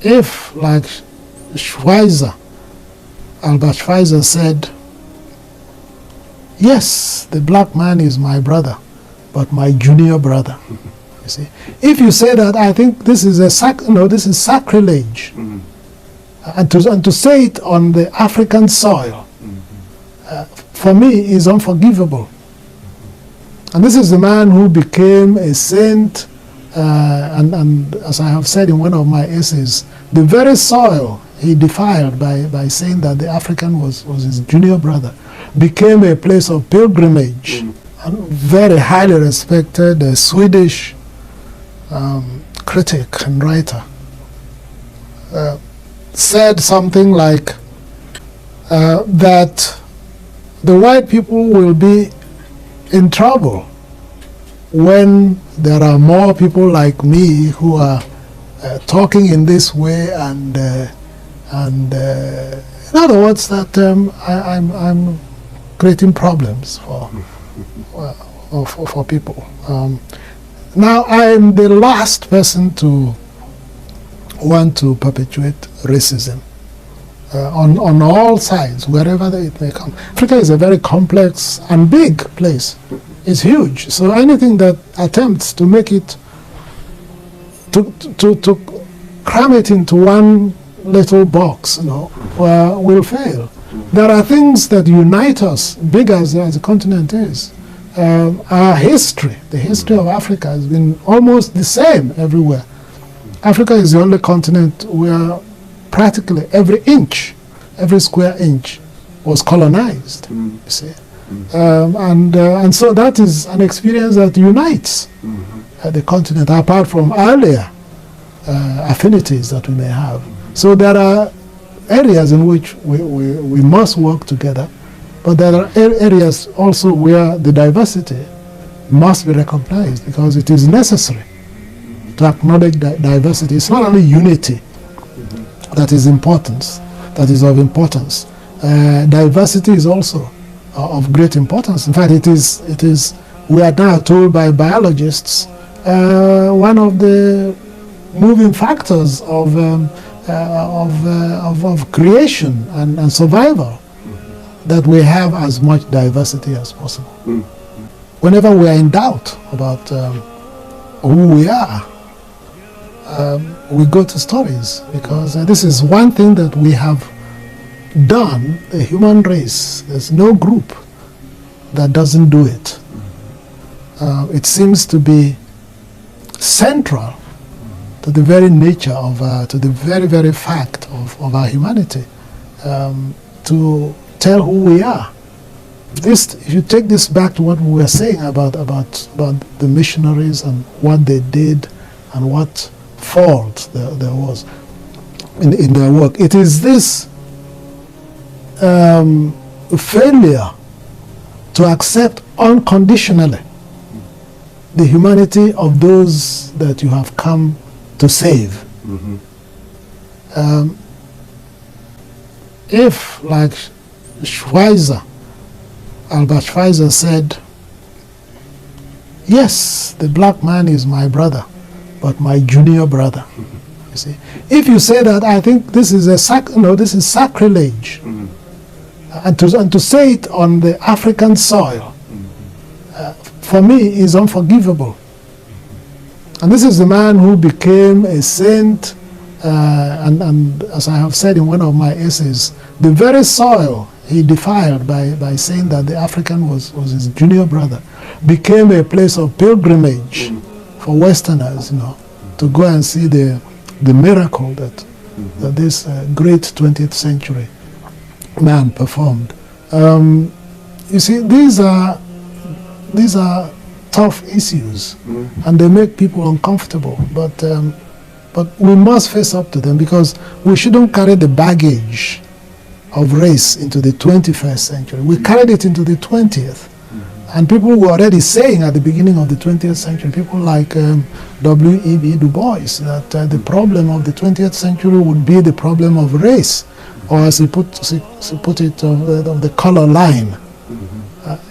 If, like Albert Schweitzer said, yes, the black man is my brother, but my junior brother. You see, if you say that, I think this is this is sacrilege, and to say it on the African soil, for me, is unforgivable. And this is the man who became a saint, and as I have said in one of my essays, the very soil he defiled by saying that the African was his junior brother became a place of pilgrimage. And very highly respected Swedish critic and writer said something like that the white people will be in trouble when there are more people like me who are talking in this way, and in other words, that I'm creating problems for people. Now, I'm the last person to want to perpetuate racism on all sides, wherever it may come. Africa is a very complex and big place. It's huge. So anything that attempts to make it, to cram it into one little box, will fail. There are things that unite us, big as the continent is. Our history, the history of Africa, has been almost the same everywhere. Africa is the only continent where practically every square inch was colonized, you see. And so that is an experience that unites the continent, apart from earlier affinities that we may have. So there are areas in which we must work together, but there are areas also where the diversity must be recognized, because it is necessary to acknowledge diversity. It's not only unity that is of importance. Diversity is also of great importance. In fact, it is. We are now told by biologists one of the moving factors of creation and survival, that we have as much diversity as possible. Whenever we are in doubt about who we are, we go to stories, because this is one thing that we have done, the human race. There's no group that doesn't do it. It seems to be central to the very nature of, to the very, very fact of our humanity, to tell who we are. If you take this back to what we were saying about the missionaries and what they did and what fault there was in their work, it is this failure to accept unconditionally the humanity of those that you have come to save. If, like Albert Schweitzer said, yes, the black man is my brother, but my junior brother. You see, if you say that, I think this is this is sacrilege, and to say it on the African soil, for me, is unforgivable. And this is the man who became a saint, and as I have said in one of my essays, the very soil he defiled by saying that the African was his junior brother became a place of pilgrimage for Westerners, to go and see the miracle that this great 20th century man performed. You see, these are tough issues, and they make people uncomfortable. But we must face up to them, because we shouldn't carry the baggage of race into the 21st century. We carried it into the 20th. And people were already saying at the beginning of the 20th century, people like W.E.B. Du Bois, that the problem of the 20th century would be the problem of race, or as he put it, of the color line.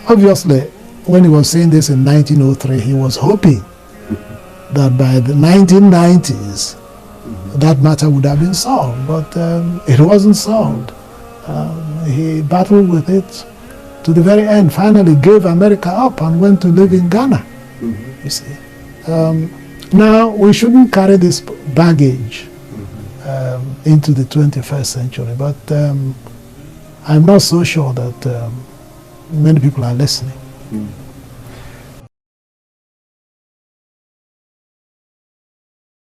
Obviously, when he was saying this in 1903, he was hoping that by the 1990s, that matter would have been solved, but it wasn't solved. He battled with it to the very end, finally gave America up and went to live in Ghana, you see. Now, we shouldn't carry this baggage into the 21st century, but I'm not so sure that many people are listening.